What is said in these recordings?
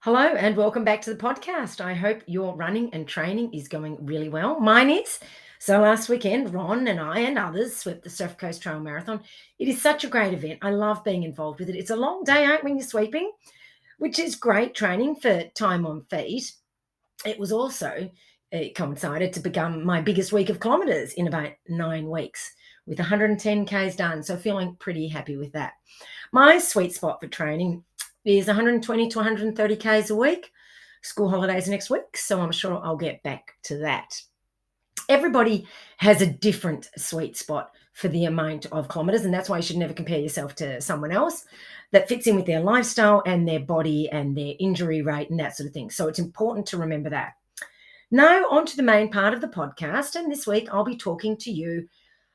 Hello and welcome back to the podcast. I hope your running and training is going really well. Mine is. So last weekend, Ron and I and others swept the Surf Coast Trail Marathon. It is such a great event. I love being involved with it. It's a long day out when you're sweeping, which is great training for time on feet. It was also, it coincided to become my biggest week of kilometres in about 9 weeks with 110 Ks done. So feeling pretty happy with that. My sweet spot for training is 120 to 130 Ks a week. School holidays next week, so I'm sure I'll get back to that. Everybody has a different sweet spot for the amount of kilometres, and that's why you should never compare yourself to someone else that fits in with their lifestyle and their body and their injury rate and that sort of thing. So it's important to remember that. Now, on to the main part of the podcast, and this week I'll be talking to you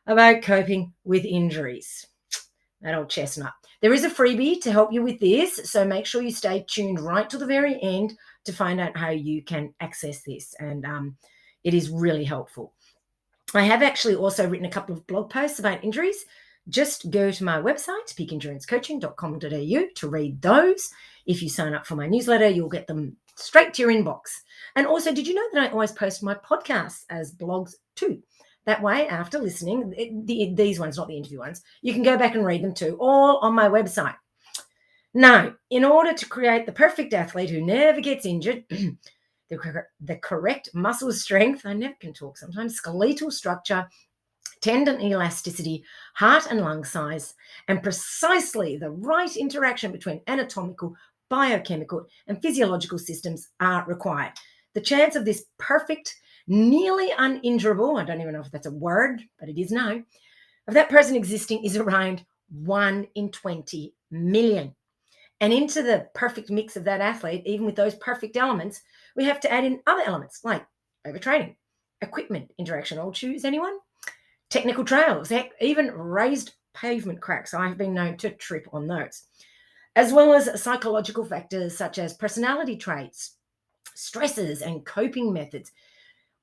about coping with injuries. That old chestnut. There is a freebie to help you with this, so make sure you stay tuned right to the very end to find out how you can access this, and it is really helpful. I have actually also written a couple of blog posts about injuries. Just go to my website, peakendurancecoaching.com.au, to read those. If you sign up for my newsletter, you'll get them straight to your inbox. And also, did you know that I always post my podcasts as blogs too? That way, after listening, these ones, not the interview ones, you can go back and read them too, all on my website. Now, in order to create the perfect athlete who never gets injured, the correct muscle strength, I never can talk sometimes, skeletal structure, tendon elasticity, heart and lung size, and precisely the right interaction between anatomical, biochemical, and physiological systems are required. The chance of this perfect, nearly uninjurable, I don't even know if that's a word, but it is now, of that person existing is around 1 in 20 million. And into the perfect mix of that athlete, even with those perfect elements, we have to add in other elements like overtraining, equipment interaction. Old shoes, anyone? Technical trails, heck, even raised pavement cracks. I have been known to trip on those, as well as psychological factors such as personality traits, stresses, and coping methods.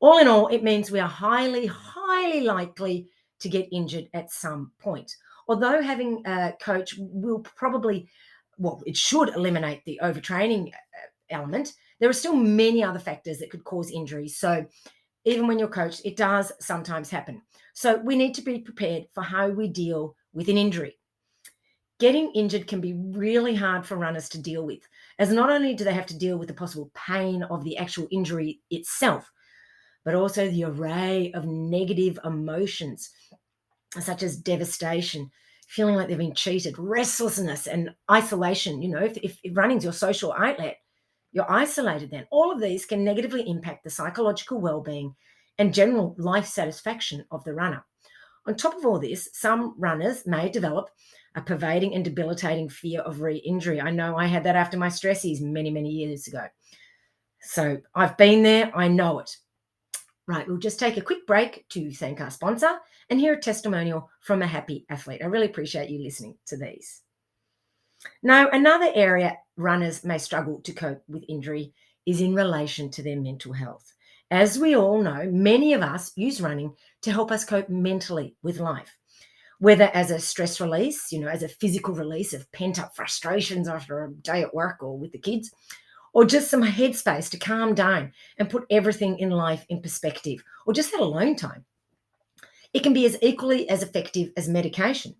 All in all, it means we are highly, highly likely to get injured at some point. Although having a coach will probably, well, it should eliminate the overtraining element, there are still many other factors that could cause injuries. So even when you're coached, it does sometimes happen. So we need to be prepared for how we deal with an injury. Getting injured can be really hard for runners to deal with, as not only do they have to deal with the possible pain of the actual injury itself, but also the array of negative emotions, such as devastation, feeling like they've been cheated, restlessness, and isolation. You know, if running's your social outlet, you're isolated then. All of these can negatively impact the psychological well-being and general life satisfaction of the runner. On top of all this, some runners may develop a pervading and debilitating fear of re-injury. I know I had that after my stressies many, many years ago. So I've been there, I know it. Right, we'll just take a quick break to thank our sponsor and hear a testimonial from a happy athlete. I really appreciate you listening to these. Now, another area runners may struggle to cope with injury is in relation to their mental health. As we all know, many of us use running to help us cope mentally with life, whether as a stress release, as a physical release of pent-up frustrations after a day at work or with the kids, or just some headspace to calm down and put everything in life in perspective, or just that alone time. It can be as equally as effective as medication.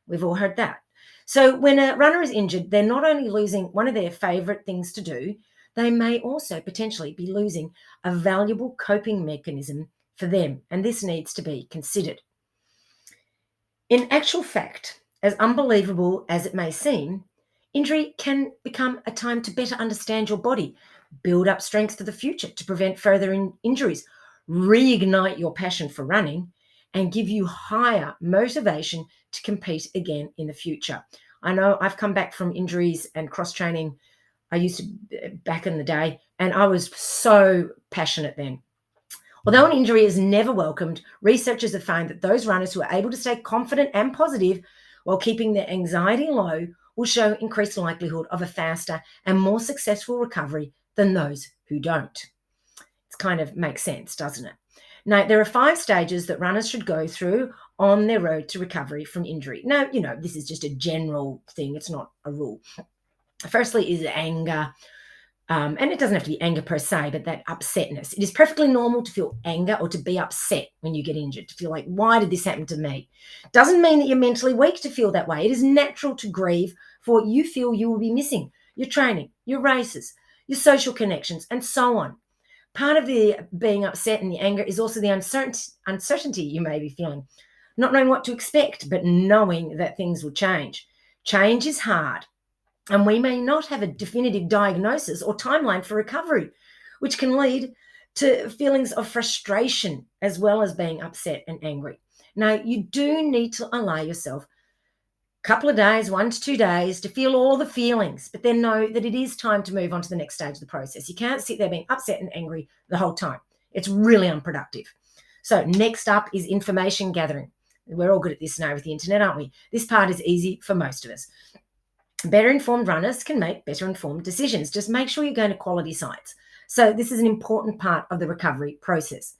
We've all heard that. So when a runner is injured, they're not only losing one of their favorite things to do, they may also potentially be losing a valuable coping mechanism for them, and this needs to be considered. In actual fact, as unbelievable as it may seem, injury can become a time to better understand your body, build up strength for the future to prevent further injuries, reignite your passion for running, and give you higher motivation to compete again in the future. I know I've come back from injuries and cross training. I used to back in the day, and I was so passionate then. Although an injury is never welcomed, researchers have found that those runners who are able to stay confident and positive while keeping their anxiety low will show increased likelihood of a faster and more successful recovery than those who don't. It kind of makes sense, doesn't it? Now, there are 5 stages that runners should go through on their road to recovery from injury. Now, this is just a general thing. It's not a rule. Firstly is anger, And it doesn't have to be anger per se, but that upsetness. It is perfectly normal to feel anger or to be upset when you get injured, to feel like, why did this happen to me? Doesn't mean that you're mentally weak to feel that way. It is natural to grieve for what you feel you will be missing: your training, your races, your social connections, and so on. Part of the being upset and the anger is also the uncertainty you may be feeling, not knowing what to expect, but knowing that things will change. Change is hard, and we may not have a definitive diagnosis or timeline for recovery, which can lead to feelings of frustration as well as being upset and angry. Now, you do need to allow yourself a couple of days, 1 to 2 days, to feel all the feelings, but then know that it is time to move on to the next stage of the process. You can't sit there being upset and angry the whole time. It's really unproductive. So next up is information gathering. We're all good at this now with the internet, aren't we? This part is easy for most of us. Better informed runners can make better informed decisions. Just make sure you're going to quality sites. So this is an important part of the recovery process.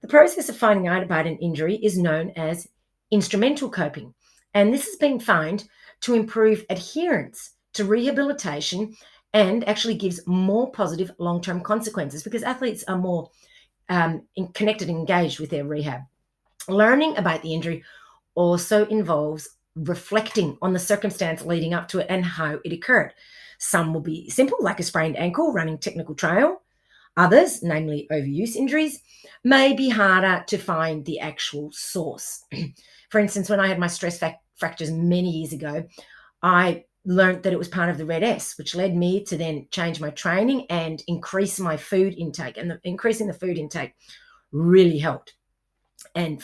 The process of finding out about an injury is known as instrumental coping, and this has been found to improve adherence to rehabilitation and actually gives more positive long-term consequences because athletes are more connected and engaged with their rehab. Learning about the injury also involves reflecting on the circumstance leading up to it and how it occurred. Some will be simple, like a sprained ankle running technical trail. Others, namely overuse injuries, may be harder to find the actual source. For instance, when I had my stress fractures many years ago, I learned that it was part of the Red S, which led me to then change my training and increase my food intake. And increasing the food intake really helped. And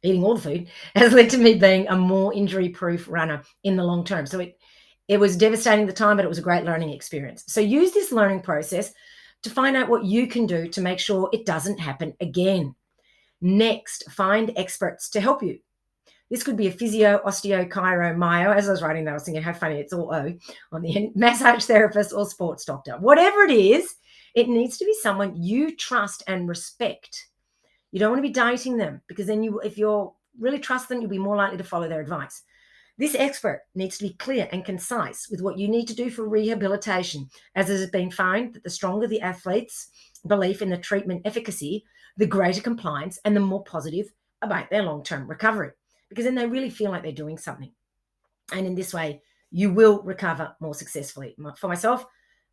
eating all the food, has led to me being a more injury-proof runner in the long term. So it was devastating at the time, but it was a great learning experience. So use this learning process to find out what you can do to make sure it doesn't happen again. Next, find experts to help you. This could be a physio, osteo, chiro, myo. As I was writing that, I was thinking how funny it's all O on the end. Massage therapist or sports doctor. Whatever it is, it needs to be someone you trust and respect. You don't want to be dating them because then if you really trust them, you'll be more likely to follow their advice. This expert needs to be clear and concise with what you need to do for rehabilitation, as it has been found that the stronger the athlete's belief in the treatment efficacy, the greater compliance and the more positive about their long-term recovery, because then they really feel like they're doing something. And in this way, you will recover more successfully. For myself,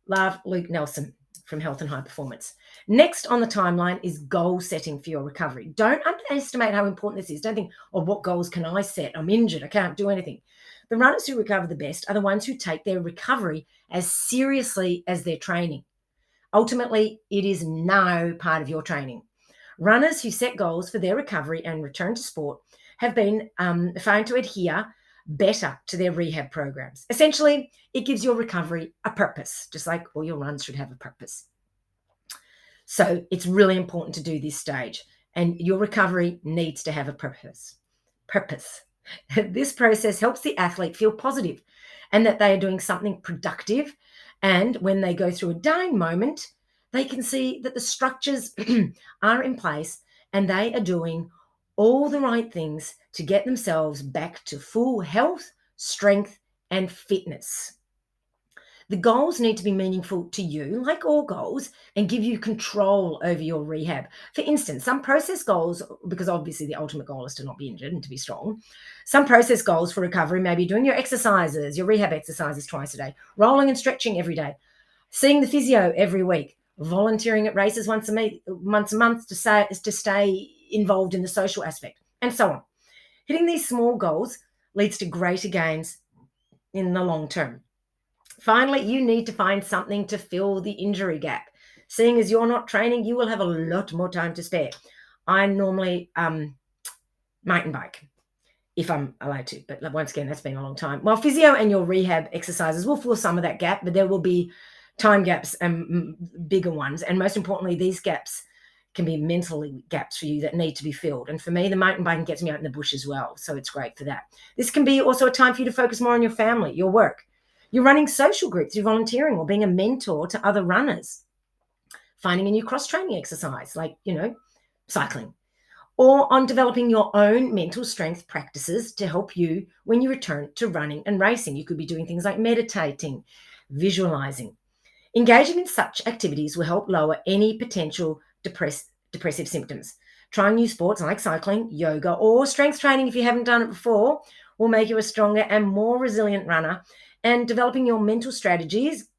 love Luke Nelson from Health and High Performance. Next on the timeline is goal setting for your recovery. Don't underestimate how important this is. Don't think, oh, what goals can I set? I'm injured. I can't do anything. The runners who recover the best are the ones who take their recovery as seriously as their training. Ultimately, it is now part of your training. Runners who set goals for their recovery and return to sport have been found to adhere better to their rehab programs. Essentially, it gives your recovery a purpose, just like all your runs should have a purpose. So it's really important to do this stage, and your recovery needs to have a purpose. This process helps the athlete feel positive and that they are doing something productive. And when they go through a down moment, they can see that the structures are in place and they are doing all the right things to get themselves back to full health, strength, and fitness. The goals need to be meaningful to you, like all goals, and give you control over your rehab. For instance, some process goals, because obviously the ultimate goal is to not be injured and to be strong, some process goals for recovery may be doing your exercises, your rehab exercises twice a day, rolling and stretching every day, seeing the physio every week, volunteering at races once a month to stay involved in the social aspect, and so on. Hitting these small goals leads to greater gains in the long term. Finally, you need to find something to fill the injury gap. Seeing as you're not training, you will have a lot more time to spare. I normally mountain bike if I'm allowed to, but once again, that's been a long time. Well, physio and your rehab exercises will fill some of that gap, but there will be time gaps and bigger ones. And most importantly, these gaps can be mentally gaps for you that need to be filled. And for me, the mountain biking gets me out in the bush as well. So it's great for that. This can be also a time for you to focus more on your family, your work. You're running social groups, you're volunteering or being a mentor to other runners, finding a new cross-training exercise like, cycling, or on developing your own mental strength practices to help you when you return to running and racing. You could be doing things like meditating, visualizing. Engaging in such activities will help lower any potential depressive symptoms. Trying new sports like cycling, yoga, or strength training if you haven't done it before will make you a stronger and more resilient runner. And developing your mental strategies,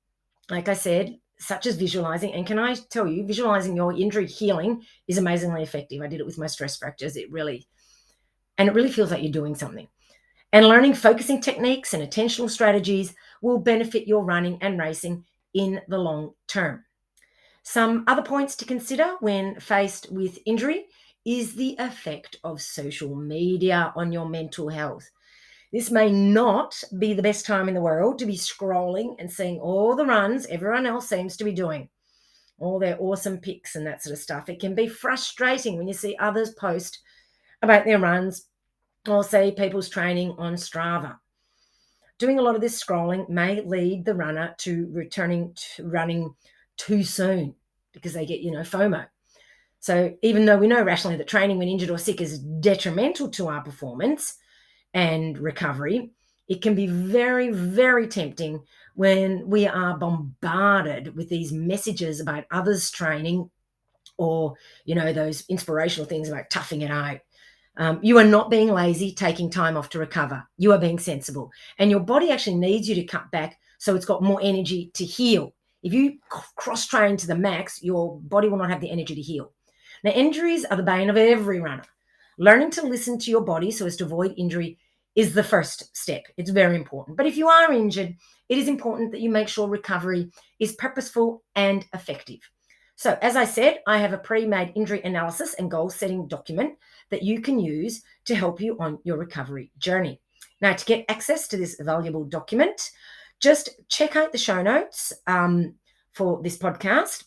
like I said, such as visualizing. And can I tell you, visualizing your injury healing is amazingly effective. I did it with my stress fractures. It really feels like you're doing something. And learning focusing techniques and attentional strategies will benefit your running and racing in the long term. Some other points to consider when faced with injury is the effect of social media on your mental health. This may not be the best time in the world to be scrolling and seeing all the runs everyone else seems to be doing, all their awesome pics and that sort of stuff. It can be frustrating when you see others post about their runs or see people's training on Strava. Doing a lot of this scrolling may lead the runner to returning to running too soon because they get, FOMO. So even though we know rationally that training when injured or sick is detrimental to our performance and recovery, it can be very, very tempting when we are bombarded with these messages about others training or, those inspirational things about toughing it out. You are not being lazy, taking time off to recover. You are being sensible. And your body actually needs you to cut back so it's got more energy to heal. If you cross-train to the max, your body will not have the energy to heal. Now, injuries are the bane of every runner. Learning to listen to your body so as to avoid injury is the first step. It's very important. But if you are injured, it is important that you make sure recovery is purposeful and effective. So, as I said, I have a pre-made injury analysis and goal-setting document that you can use to help you on your recovery journey. Now, to get access to this valuable document, just check out the show notes for this podcast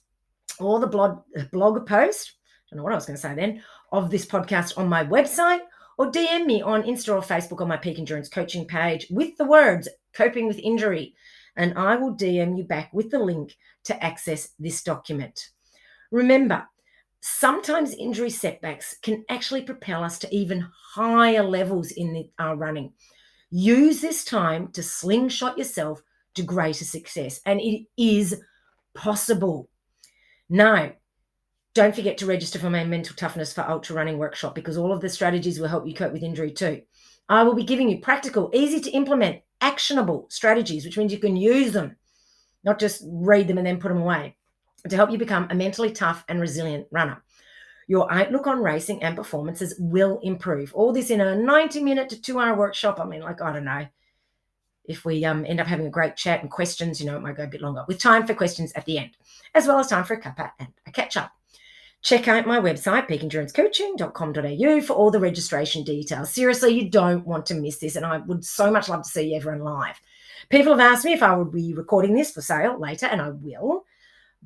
or the blog post, I don't know what I was going to say then, of this podcast on my website, or DM me on Insta or Facebook on my Peak Endurance Coaching page with the words coping with injury, and I will DM you back with the link to access this document. Remember, sometimes injury setbacks can actually propel us to even higher levels in our running. Use this time to slingshot yourself to greater success, and it is possible. Now, don't forget to register for my Mental Toughness for Ultra Running workshop, because all of the strategies will help you cope with injury too. I will be giving you practical, easy to implement, actionable strategies, which means you can use them, not just read them and then put them away, to help you become a mentally tough and resilient runner. Your outlook on racing and performances will improve. All this in a 90-minute to 2-hour workshop. I mean, I don't know. If we end up having a great chat and questions, it might go a bit longer, with time for questions at the end, as well as time for a cuppa and a catch-up. Check out my website, peakendurancecoaching.com.au, for all the registration details. Seriously, you don't want to miss this, and I would so much love to see everyone live. People have asked me if I would be recording this for sale later, and I will.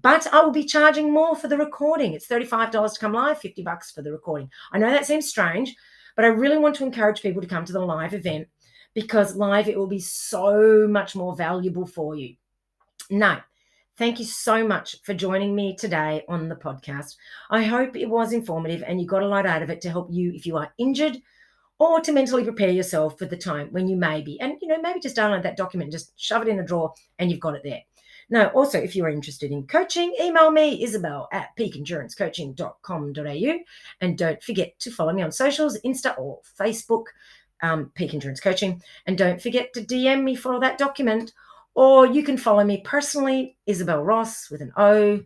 But I will be charging more for the recording. It's $35 to come live, $50 for the recording. I know that seems strange, but I really want to encourage people to come to the live event, because live, it will be so much more valuable for you. Now, thank you so much for joining me today on the podcast. I hope it was informative and you got a lot out of it to help you if you are injured, or to mentally prepare yourself for the time when you may be. And, maybe just download that document, just shove it in a drawer and you've got it there. Now, also, if you're interested in coaching, email me, isabel@peakendurancecoaching.com.au. And don't forget to follow me on socials, Insta or Facebook, Peak Endurance Coaching. And don't forget to DM me for that document. Or you can follow me personally, Isabel Ross with an O,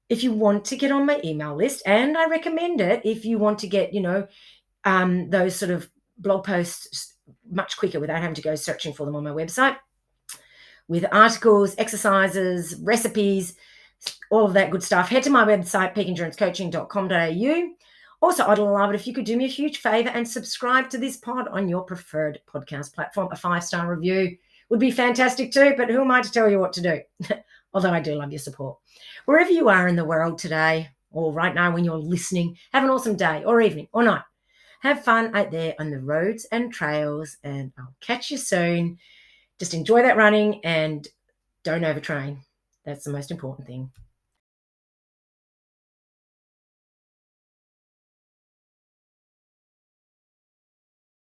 if you want to get on my email list. And I recommend it if you want to get, those sort of blog posts much quicker without having to go searching for them on my website, with articles, exercises, recipes, all of that good stuff. Head to my website, peakendurancecoaching.com.au. Also, I'd love it if you could do me a huge favor and subscribe to this pod on your preferred podcast platform. A 5-star review would be fantastic too, but who am I to tell you what to do? Although I do love your support. Wherever you are in the world today, or right now when you're listening, have an awesome day or evening or night. Have fun out there on the roads and trails, and I'll catch you soon. Just enjoy that running and don't overtrain. That's the most important thing.